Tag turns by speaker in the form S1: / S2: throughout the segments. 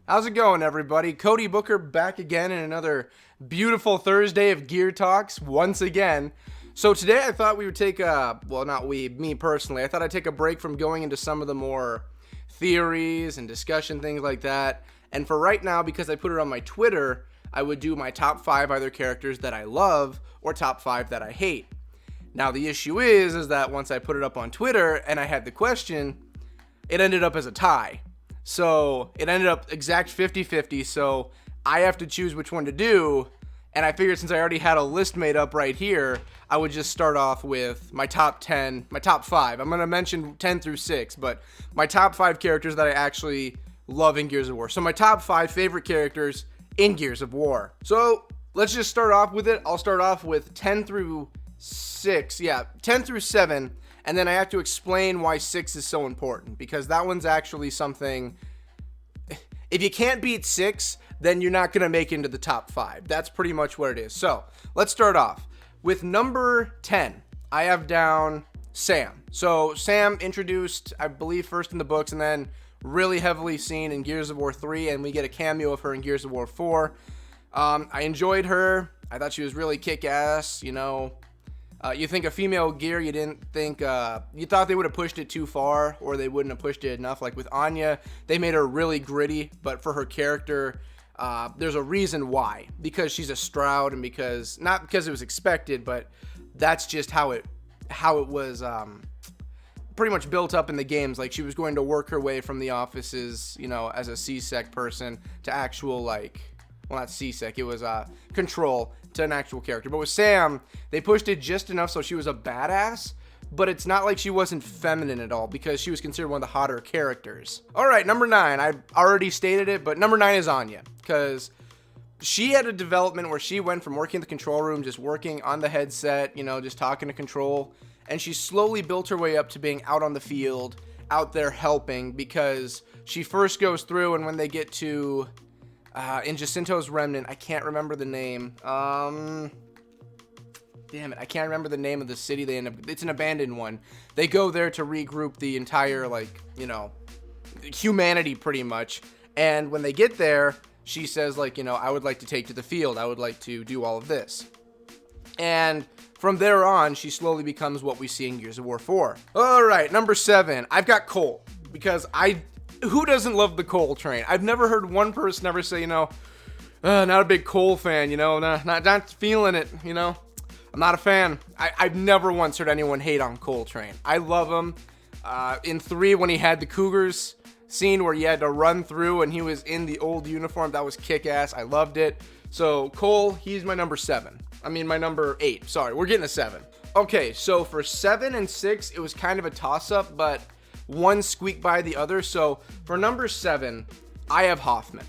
S1: How's it going, everybody? Cody Booker back again in another beautiful Thursday of Gear Talks once again. So today I thought we would take not we, me personally, I thought I'd take a break from going into some of the more theories and discussion things like that. And for right now, because I put it on my Twitter, I would do my top 5 either characters that I love or top 5 that I hate. Now the issue is that once I put it up on Twitter and I had the question, it ended up as a tie. So it ended up exact 50-50, so I have to choose which one to do, and I figured since I already had a list made up right here, I would just start off with my top 10, my top 5. I'm going to mention 10 through 6, but my top 5 characters that I actually love in Gears of War. So my top 5 favorite characters in Gears of War. So let's just start off with it. I'll start off with 10 through 6. Yeah, 10 through 7. And then I have to explain why 6 is so important, because that one's actually something. If you can't beat 6, then you're not going to make it into the top 5. That's pretty much what it is. So let's start off with number 10. I have down Sam. So Sam introduced, I believe, first in the books and then really heavily seen in Gears of War 3, and we get a cameo of her in Gears of War 4. I enjoyed her. I thought she was really kick-ass, you know. You think a female gear, you didn't think, you thought they would have pushed it too far, or they wouldn't have pushed it enough. Like with Anya, they made her really gritty, but for her character, there's a reason why. Because she's a Stroud, and because, not because it was expected, but that's just how it was pretty much built up in the games. Like she was going to work her way from the offices, you know, as a C-Sec person to actual, like, well, not C-Sec, it was control to an actual character. But with Sam, they pushed it just enough so she was a badass, but it's not like she wasn't feminine at all, because she was considered one of the hotter characters. All right, number 9. I already stated it, but number 9 is Anya, because she had a development where she went from working in the control room, just working on the headset, you know, just talking to control, and she slowly built her way up to being out on the field, out there helping, because she first goes through, and when they get to in Jacinto's Remnant, I can't remember the name. Damn it, I can't remember the name of the city they end up. It's an abandoned one. They go there to regroup the entire, like, you know, humanity pretty much. And when they get there, she says, like, you know, I would like to take to the field. I would like to do all of this. And from there on, she slowly becomes what we see in Gears of War 4. All right, number 7. I've got Cole, because who doesn't love the Cole train? I've never heard one person ever say, you know, not a big Cole fan, you know, not feeling it, you know. I'm not a fan. I've never once heard anyone hate on Cole train. I love him. In 3, when he had the Cougars scene where he had to run through and he was in the old uniform, that was kick-ass. I loved it. So Cole, he's my number 7. I mean, my number 8. Sorry, we're getting a 7. Okay, so for 7 and 6, it was kind of a toss-up, but one squeaked by the other. So for number 7, I have Hoffman,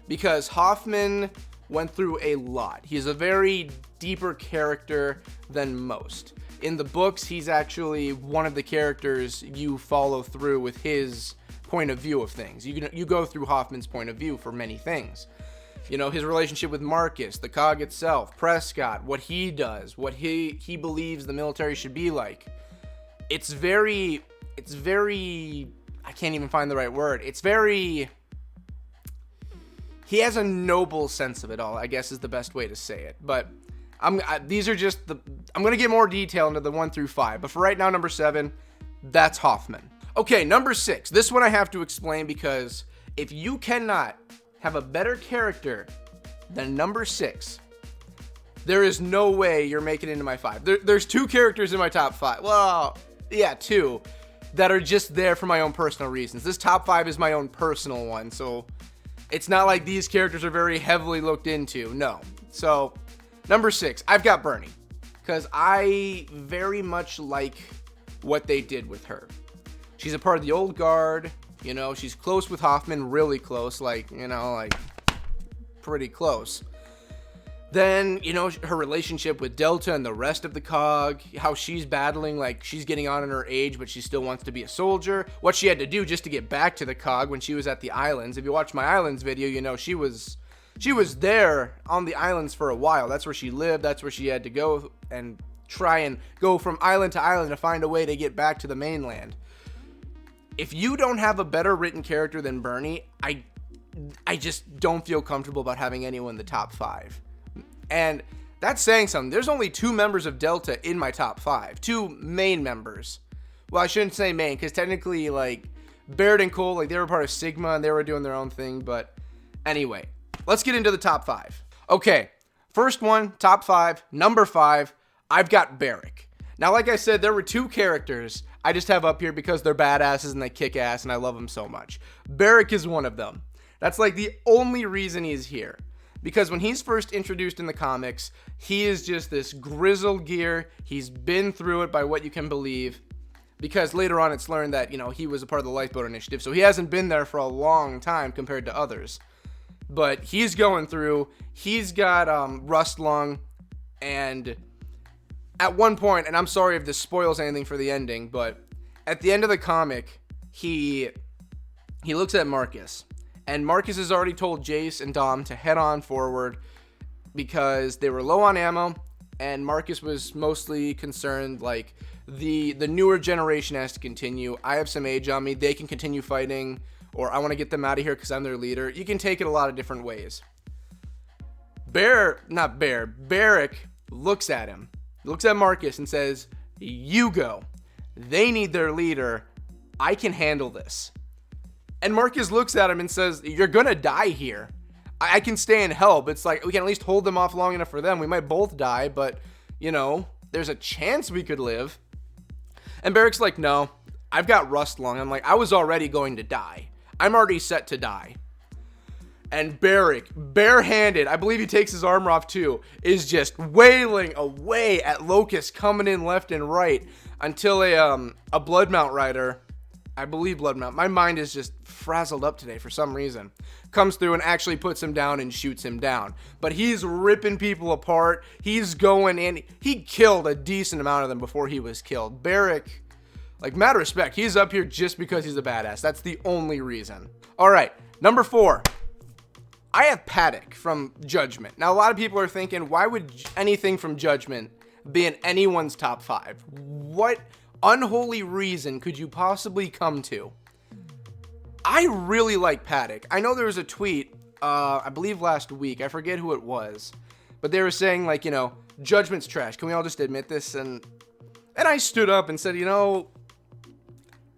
S1: because Hoffman went through a lot. He's a very deeper character than most. In the books, he's actually one of the characters you follow through with his point of view of things. You go through Hoffman's point of view for many things. You know, his relationship with Marcus, the COG itself, Prescott, what he does, what he believes the military should be like. It's very, I can't even find the right word. He has a noble sense of it all, I guess is the best way to say it. But I'm going to get more detail into the 1 through 5. But for right now, number 7, that's Hoffman. Okay, number 6. This one I have to explain, because if you cannot have a better character than number 6, there is no way you're making it into my 5. There's 2 characters in my top 5. Well, yeah, 2. That are just there for my own personal reasons. This top 5 is my own personal one, so it's not like these characters are very heavily looked into. No. So, number 6, I've got Bernie, because I very much like what they did with her. She's a part of the old guard, you know, she's close with Hoffman, really close, like, you know, like, pretty close. Then, you know, her relationship with Delta and the rest of the COG, how she's battling, like, she's getting on in her age, but she still wants to be a soldier. What she had to do just to get back to the COG when she was at the islands. If you watch my islands video, you know, she was there on the islands for a while. That's where she lived. That's where she had to go and try and go from island to island to find a way to get back to the mainland. If you don't have a better written character than Bernie, I just don't feel comfortable about having anyone in the top 5. And that's saying something. There's only 2 members of Delta in my top 5. 2 main members. Well, I shouldn't say main, because technically, like, Barrett and Cole, like, they were part of Sigma, and they were doing their own thing. But anyway, let's get into the top 5. Okay, first one, top 5, number 5, I've got Barrack. Now, like I said, there were 2 characters I just have up here because they're badasses and they kick ass, and I love them so much. Barrack is one of them. That's, like, the only reason he's here. Because when he's first introduced in the comics, he is just this grizzled gear. He's been through it by what you can believe. Because later on it's learned that, you know, he was a part of the Lifeboat Initiative. So he hasn't been there for a long time compared to others. But he's going through. He's got rust lung. And at one point, and I'm sorry if this spoils anything for the ending, but at the end of the comic, he looks at Marcus. And Marcus has already told Jace and Dom to head on forward because they were low on ammo, and Marcus was mostly concerned, like, the newer generation has to continue. I have some age on me. They can continue fighting, or I want to get them out of here because I'm their leader. You can take it a lot of different ways. Barrack looks at him, looks at Marcus and says, "You go. They need their leader. I can handle this." And Marcus looks at him and says, "You're going to die here. I can stay and help. It's like, we can at least hold them off long enough for them. We might both die, but, you know, there's a chance we could live." And Barrack's like, "No, I've got rust lung." I'm like, I was already going to die. I'm already set to die. And Barrack, barehanded, I believe he takes his armor off too, is just wailing away at Locust coming in left and right until a Bloodmount rider, I believe Bloodmount, my mind is just frazzled up today for some reason, comes through and actually puts him down and shoots him down. But he's ripping people apart. He's going in. He killed a decent amount of them before he was killed. Barrack, like, mad respect. He's up here just because he's a badass. That's the only reason. All right, number 4. I have Paddock from Judgment. Now, a lot of people are thinking, why would anything from Judgment be in anyone's top 5? What unholy reason could you possibly come to? I really like Paddock. I know there was a tweet, I believe last week, I forget who it was, but they were saying, like, you know, Judgment's trash. Can we all just admit this? And I stood up and said, you know,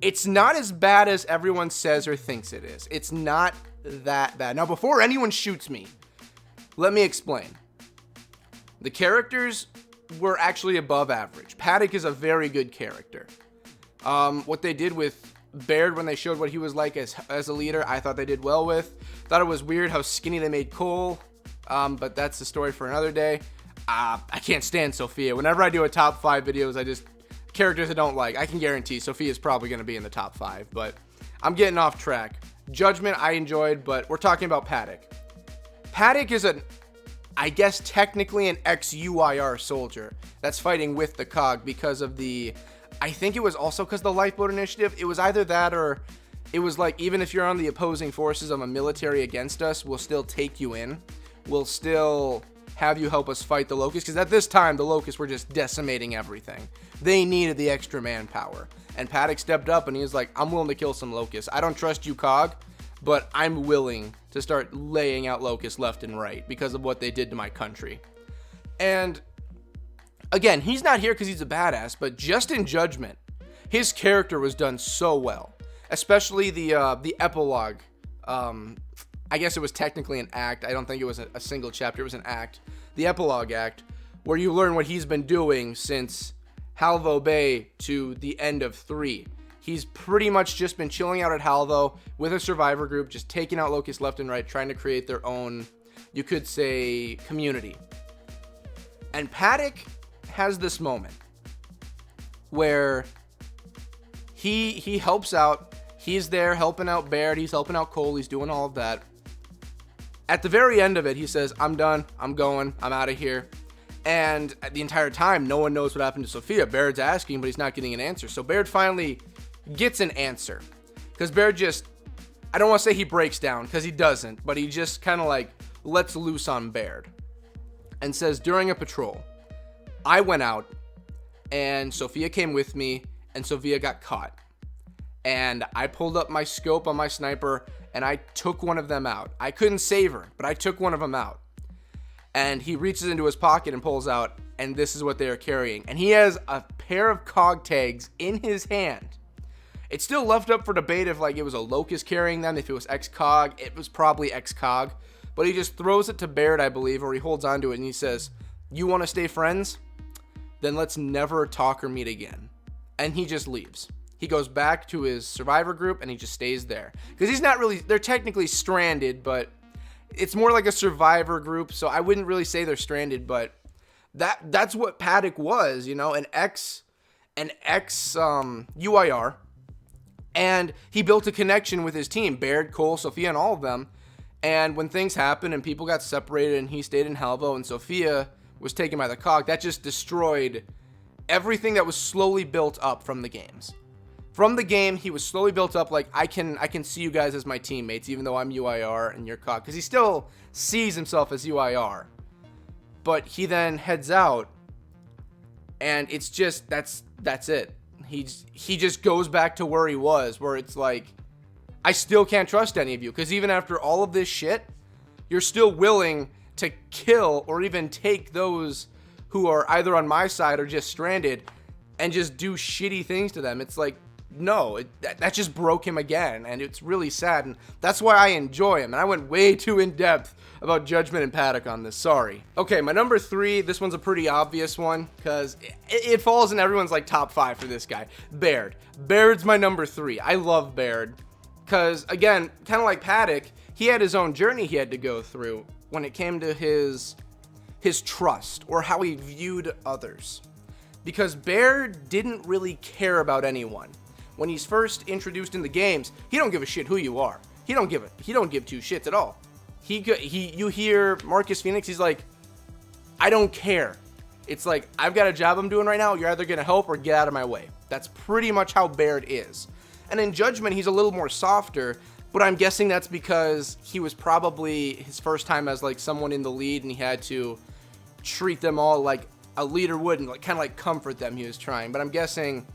S1: it's not as bad as everyone says or thinks it is. It's not that bad. Now, before anyone shoots me, let me explain. The characters were actually above average. Paddock is a very good character. What they did with Baird when they showed what he was like as a leader, I thought they did well with. Thought it was weird how skinny they made Cole, but that's the story for another day. I can't stand Sophia. Whenever I do a top 5 videos, characters I don't like, I can guarantee Sophia's probably going to be in the top 5, but I'm getting off track. Judgment I enjoyed, but we're talking about Paddock. Paddock is I guess technically an ex-UIR soldier that's fighting with the COG because of I think it was also because of the Lifeboat Initiative. It was either that or it was like, even if you're on the opposing forces of a military against us, we'll still take you in. We'll still have you help us fight the Locusts, because at this time, the Locusts were just decimating everything. They needed the extra manpower. And Paddock stepped up and he was like, I'm willing to kill some Locusts. I don't trust you, COG, but I'm willing to start laying out Locusts left and right because of what they did to my country. And again, he's not here because he's a badass, but just in Judgment, his character was done so well. Especially the epilogue. I guess it was technically an act. I don't think it was a single chapter. It was an act. The epilogue act, where you learn what he's been doing since Halvo Bay to the end of 3. He's pretty much just been chilling out at Halvo with a survivor group, just taking out Locusts left and right, trying to create their own, you could say, community. And Paddock has this moment where he helps out. He's there helping out Baird. He's helping out Cole. He's doing all of that. At the very end of it, he says, I'm done. I'm going. I'm out of here. And the entire time, no one knows what happened to Sophia. Baird's asking, but he's not getting an answer. So Baird finally gets an answer. Because Baird just, I don't want to say he breaks down, because he doesn't. But he just kind of like lets loose on Baird. And says, during a patrol, I went out, and Sophia came with me, and Sophia got caught. and I pulled up my scope on my sniper, and I took one of them out. I couldn't save her, but I took one of them out. And he reaches into his pocket and pulls out, and this is what they are carrying. And he has a pair of COG tags in his hand. It's still left up for debate if like it was a Locust carrying them, if it was ex-COG. It was probably ex-COG. But he just throws it to Baird, I believe, or he holds onto it and he says, "You want to stay friends? Then let's never talk or meet again." And he just leaves. He goes back to his survivor group and he just stays there. Because he's not really, they're technically stranded, but it's more like a survivor group, so I wouldn't really say they're stranded, but that's what Paddock was, you know, an ex UIR. And he built a connection with his team, Baird, Cole, Sophia, and all of them. And when things happened and people got separated and he stayed in Halvo and Sophia was taken by the COG, that just destroyed everything that was slowly built up from the games. From the game, he was slowly built up like, I can see you guys as my teammates, even though I'm UIR and you're COG. Because he still sees himself as UIR. But he then heads out, and it's just, that's it. He just goes back to where he was, where it's like, I still can't trust any of you, because even after all of this shit, you're still willing to kill or even take those who are either on my side or just stranded and just do shitty things to them. It's like, no, that just broke him again, and it's really sad, and that's why I enjoy him. And I went way too in depth about Judgment and Paddock on this, sorry. Okay, my number 3, this one's a pretty obvious one, because it falls in everyone's like top 5 for this guy. Baird. Baird's my number 3. I love Baird, because again, kind of like Paddock, he had his own journey he had to go through when it came to his trust, or how he viewed others. Because Baird didn't really care about anyone. When he's first introduced in the games, he don't give a shit who you are. He don't give two shits at all. You hear Marcus Phoenix, he's like, I don't care. It's like, I've got a job I'm doing right now. You're either going to help or get out of my way. That's pretty much how Baird is. And in Judgment, he's a little more softer, but I'm guessing that's because he was probably his first time as like someone in the lead, and he had to treat them all like a leader would, and like kind of like comfort them. He was trying, but I'm guessing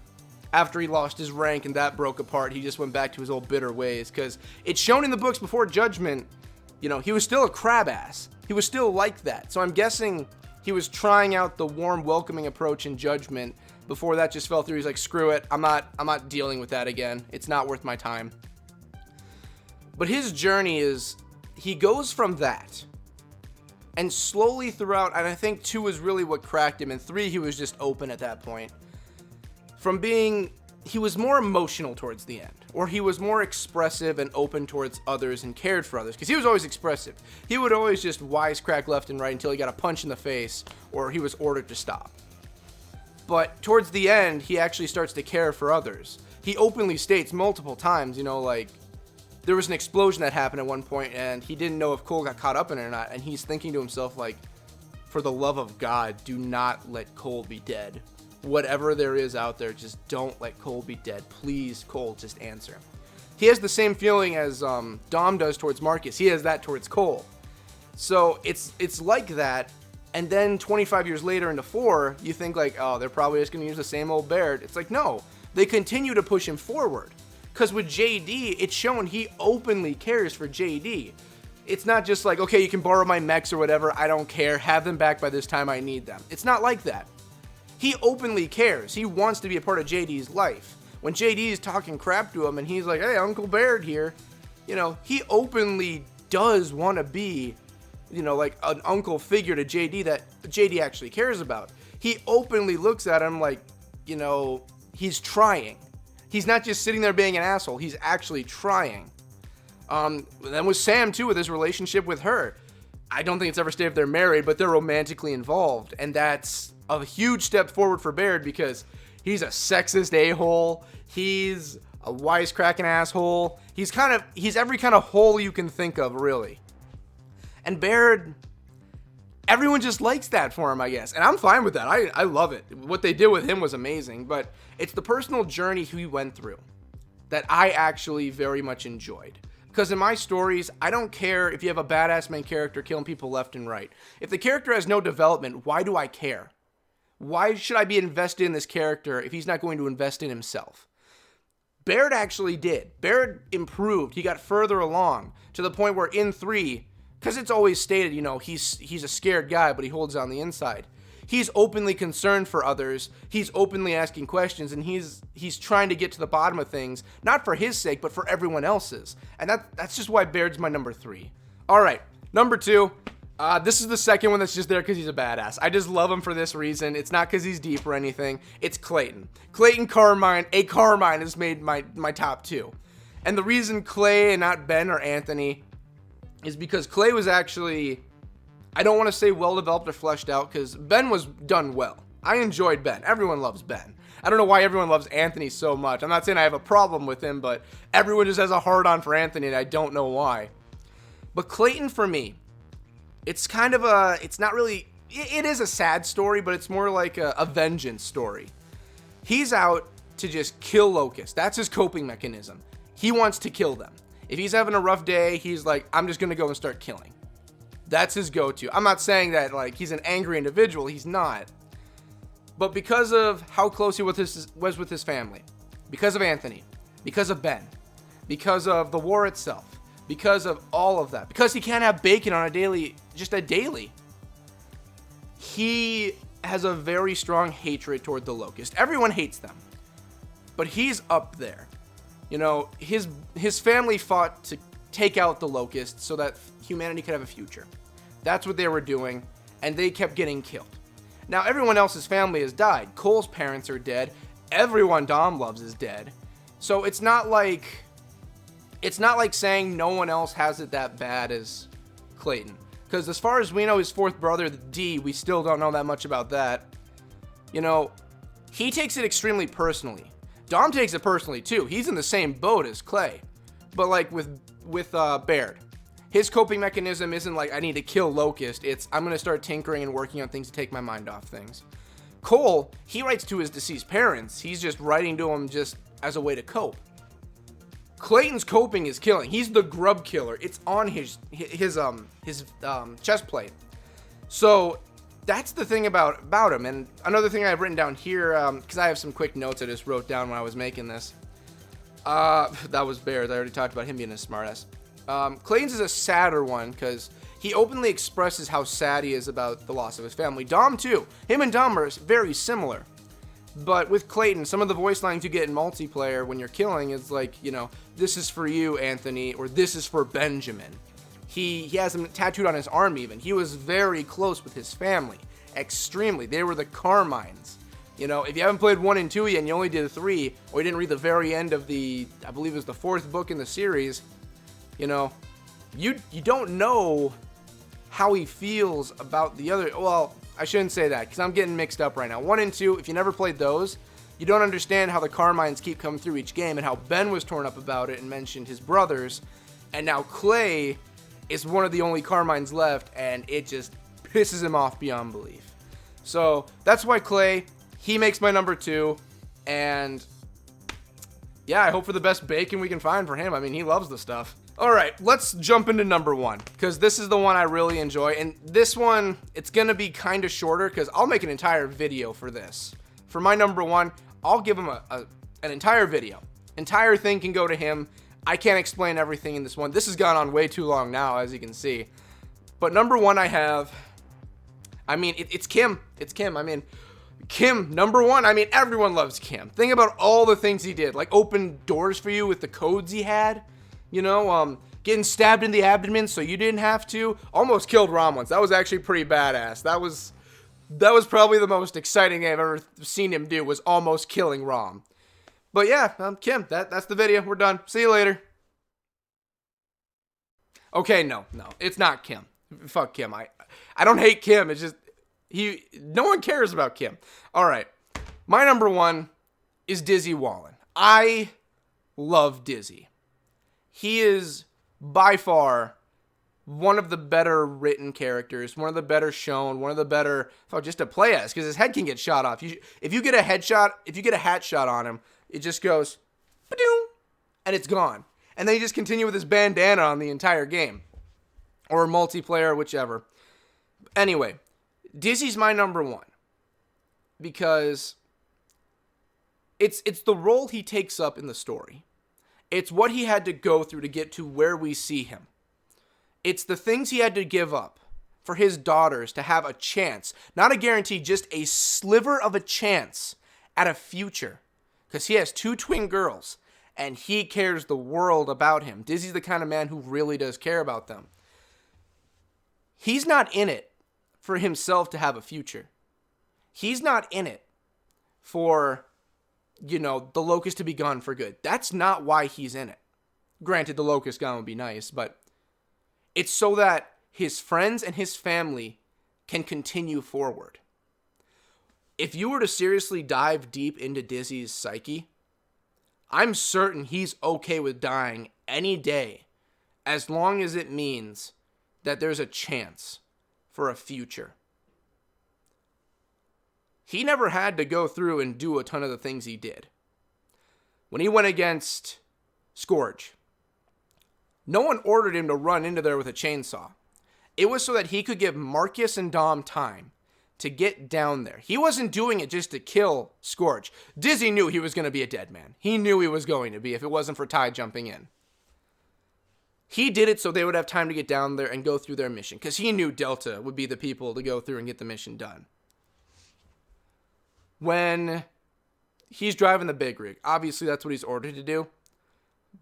S1: after he lost his rank and that broke apart, he just went back to his old bitter ways, because it's shown in the books before Judgment, you know, he was still a crab ass. He was still like that. So I'm guessing he was trying out the warm, welcoming approach in Judgment before that just fell through. He's like, screw it. I'm not dealing with that again. It's not worth my time. But his journey is, he goes from that, and slowly throughout, and I think 2 was really what cracked him, and 3, he was just open at that point. From being, he was more emotional towards the end, or he was more expressive and open towards others and cared for others, because he was always expressive. He would always just wisecrack left and right until he got a punch in the face or he was ordered to stop. But towards the end, he actually starts to care for others. He openly states multiple times, you know, like, there was an explosion that happened at one point and he didn't know if Cole got caught up in it or not, and he's thinking to himself, like, for the love of God, do not let Cole be dead. Whatever there is out there, just don't let Cole be dead. Please, Cole, just answer. He has the same feeling as Dom does towards Marcus. He has that towards Cole. So it's like that. And then 25 years later into 4, you think like, oh, they're probably just going to use the same old Baird. It's like, no, they continue to push him forward. Because with JD, it's shown he openly cares for JD. It's not just like, okay, you can borrow my mechs or whatever. I don't care. Have them back by this time I need them. It's not like that. He openly cares. He wants to be a part of JD's life. When JD is talking crap to him and he's like, hey, Uncle Baird here, you know, he openly does want to be, you know, like an uncle figure to JD that JD actually cares about. He openly looks at him like, you know, he's trying. He's not just sitting there being an asshole. He's actually trying. Then with Sam, too, with his relationship with her. I don't think it's ever stated if they're married, but they're romantically involved. And that's a huge step forward for Baird, because he's a sexist a-hole. He's a wisecracking asshole. He's every kind of hole you can think of, really. And Baird, everyone just likes that for him, I guess. And I'm fine with that. I love it. What they did with him was amazing. But it's the personal journey he went through that I actually very much enjoyed. Because in my stories, I don't care if you have a badass main character killing people left and right. If the character has no development, why do I care? Why should I be invested in this character if he's not going to invest in himself? Barrett actually did. Barrett improved. He got further along to the point where in 3, because it's always stated, he's a scared guy, but he holds on the inside. He's openly concerned for others. He's openly asking questions, and he's trying to get to the bottom of things, not for his sake, but for everyone else's. And that's just why Barrett's my number 3. All right, number 2. This is the second one that's just there because he's a badass. I just love him for this reason. It's not because he's deep or anything. It's Clayton. Clayton Carmine, has made my top 2. And the reason Clay and not Ben or Anthony is because Clay was actually, I don't want to say well-developed or fleshed out, because Ben was done well. I enjoyed Ben. Everyone loves Ben. I don't know why everyone loves Anthony so much. I'm not saying I have a problem with him, but everyone just has a hard-on for Anthony, and I don't know why. But Clayton, for me, it's kind of it's not really, it is a sad story, but it's more like a vengeance story. He's out to just kill locusts. That's his coping mechanism. He wants to kill them. If he's having a rough day, he's like, I'm just going to go and start killing. That's his go-to. I'm not saying that like he's an angry individual. He's not. But because of how close he was with his family, because of Anthony, because of Ben, because of the war itself, because of all of that, because he can't have bacon on a daily, he has a very strong hatred toward the locust. Everyone hates them, but he's up there. His family fought to take out the locust so that humanity could have a future. That's what they were doing, and they kept getting killed. Now, everyone else's family has died. Cole's parents are dead. Everyone Dom loves is dead. So it's not like saying no one else has it that bad as Clayton. Because as far as we know, his fourth brother, D, we still don't know that much about that. He takes it extremely personally. Dom takes it personally too. He's in the same boat as Clay. But like with Baird, his coping mechanism isn't like, I need to kill Locust. It's, I'm going to start tinkering and working on things to take my mind off things. Cole, he writes to his deceased parents. He's just writing to them just as a way to cope. Clayton's coping is killing. He's the grub killer. It's on his chest plate. So that's the thing about him. And another thing I have written down here, because I have some quick notes I just wrote down when I was making this. That was Bears. I already talked about him being a smartass. Clayton's is a sadder one because he openly expresses how sad he is about the loss of his family. Dom too. Him and Dom are very similar. But with Clayton, some of the voice lines you get in multiplayer when you're killing is like, this is for you, Anthony, or this is for Benjamin. He has him tattooed on his arm even. He was very close with his family. Extremely. They were the Carmines. If you haven't played 1 and 2 yet and you only did 3, or you didn't read the very end of I believe it was the 4th book in the series, you don't know how he feels about the other. Well, I shouldn't say that because I'm getting mixed up right now. 1 and 2, if you never played those, you don't understand how the Carmines keep coming through each game and how Ben was torn up about it and mentioned his brothers. And now Clay is one of the only Carmines left, and it just pisses him off beyond belief. So that's why Clay, he makes my number 2. And yeah, I hope for the best bacon we can find for him. I mean, he loves the stuff. All right, let's jump into number 1 because this is the one I really enjoy. And this one, it's going to be kind of shorter because I'll make an entire video for this. For my number 1, I'll give him an entire video. Entire thing can go to him. I can't explain everything in this one. This has gone on way too long now, as you can see. But number 1 I have, it's Kim. It's Kim. Kim, number 1. Everyone loves Kim. Think about all the things he did, like open doors for you with the codes he had. Getting stabbed in the abdomen so you didn't have to. Almost killed Rom once. That was actually pretty badass. That was probably the most exciting thing I've ever seen him do, was almost killing Rom. But yeah, Kim, that's the video. We're done. See you later. Okay, no, it's not Kim. Fuck Kim. I don't hate Kim. It's just no one cares about Kim. All right. My number 1 is Dizzy Wallen. I love Dizzy. He is by far one of the better written characters, one of the better shown, one of the better just to play as, because his head can get shot off. If you get a hat shot on him, it just goes, ba-doom, and it's gone. And then you just continue with his bandana on the entire game, or multiplayer, whichever. Anyway, Dizzy's my number 1 because it's the role he takes up in the story. It's what he had to go through to get to where we see him. It's the things he had to give up for his daughters to have a chance, not a guarantee, just a sliver of a chance at a future. Because he has 2 twin girls, and he cares the world about him. Dizzy's the kind of man who really does care about them. He's not in it for himself to have a future. He's not in it for, the locust to be gone for good. That's not why he's in it. Granted, the locust gone would be nice, but it's so that his friends and his family can continue forward. If you were to seriously dive deep into Dizzy's psyche, I'm certain he's okay with dying any day as long as it means that there's a chance for a future. He never had to go through and do a ton of the things he did. When he went against Scourge, no one ordered him to run into there with a chainsaw. It was so that he could give Marcus and Dom time to get down there. He wasn't doing it just to kill Scourge. Dizzy knew he was going to be a dead man. He knew he was going to be if it wasn't for Ty jumping in. He did it so they would have time to get down there and go through their mission, because he knew Delta would be the people to go through and get the mission done. When he's driving the big rig, obviously that's what he's ordered to do,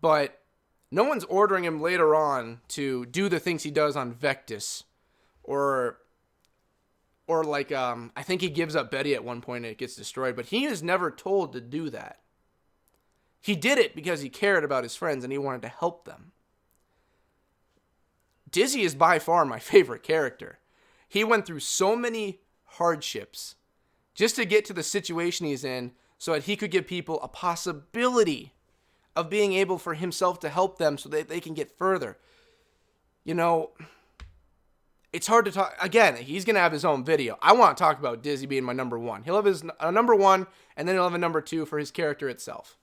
S1: but no one's ordering him later on to do the things he does on Vectis, or like, I think he gives up Betty at one point and it gets destroyed, but he is never told to do that. He did it because he cared about his friends and he wanted to help them. Dizzy is by far my favorite character. He went through so many hardships just to get to the situation he's in so that he could give people a possibility of being able for himself to help them so that they can get further. It's hard to talk. Again, he's going to have his own video. I want to talk about Dizzy being my number 1. He'll have his number 1, and then he'll have a number 2 for his character itself.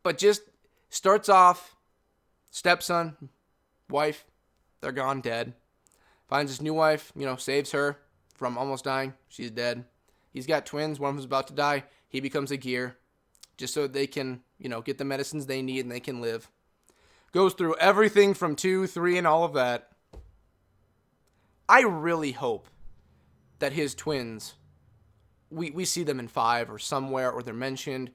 S1: But just starts off, stepson, wife, they're gone, dead. Finds his new wife, saves her from almost dying. She's dead. He's got twins. One of them's about to die. He becomes a gear just so they can, get the medicines they need and they can live. Goes through everything from 2, 3, and all of that. I really hope that his twins, we see them in 5 or somewhere, or they're mentioned,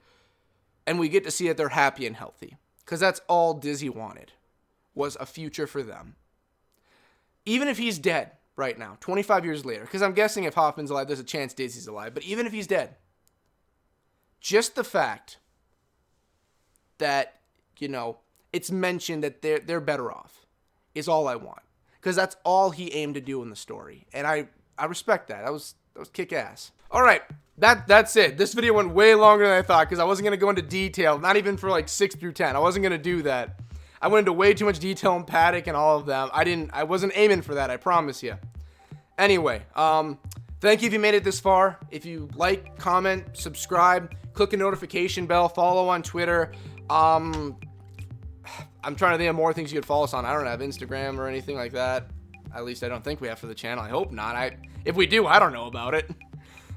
S1: and we get to see that they're happy and healthy. Because that's all Dizzy wanted, was a future for them. Even if he's dead right now, 25 years later, because I'm guessing if Hoffman's alive, there's a chance Dizzy's alive, but even if he's dead, just the fact that, it's mentioned that they're better off is all I want. Because that's all he aimed to do in the story. And I respect that. That was kick-ass. All right, that's it. This video went way longer than I thought because I wasn't going to go into detail, not even for like 6 through 10. I wasn't going to do that. I went into way too much detail on Paddock and all of them. I wasn't aiming for that, I promise you. Anyway, thank you if you made it this far. If you like, comment, subscribe, click the notification bell, follow on Twitter. I'm trying to think of more things you could follow us on. I don't have Instagram or anything like that. At least I don't think we have for the channel. I hope not. If we do, I don't know about it.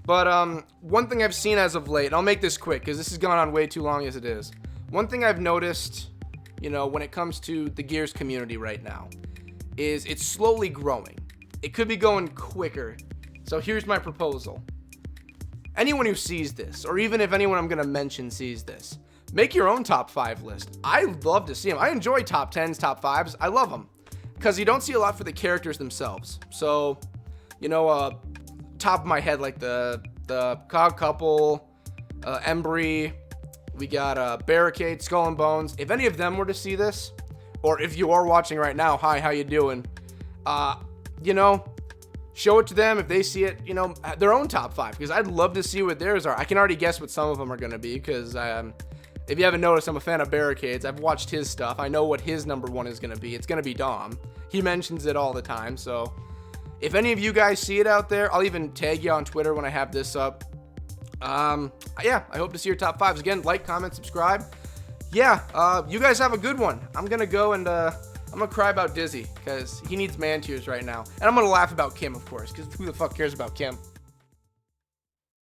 S1: But one thing I've seen as of late, and I'll make this quick because this has gone on way too long as it is. One thing I've noticed, when it comes to the Gears community right now, is it's slowly growing. It could be going quicker. So here's my proposal. Anyone who sees this, or even if anyone I'm going to mention sees this, make your own top 5 list. I love to see them. I enjoy top 10s, top 5s. I love them because you don't see a lot for the characters themselves. So, top of my head, like the Cog Couple, Embry, we got Barricade, Skull and Bones. If any of them were to see this, or if you are watching right now, hi, how you doing? Show it to them. If they see it, their own top 5, because I'd love to see what theirs are. I can already guess what some of them are going to be because if you haven't noticed, I'm a fan of Barricades. I've watched his stuff. I know what his number 1 is going to be. It's going to be Dom. He mentions it all the time. So if any of you guys see it out there, I'll even tag you on Twitter when I have this up. Yeah, I hope to see your top 5s. Again, like, comment, subscribe. Yeah, you guys have a good one. I'm going to go and I'm going to cry about Dizzy because he needs man tears right now. And I'm going to laugh about Kim, of course, because who the fuck cares about Kim?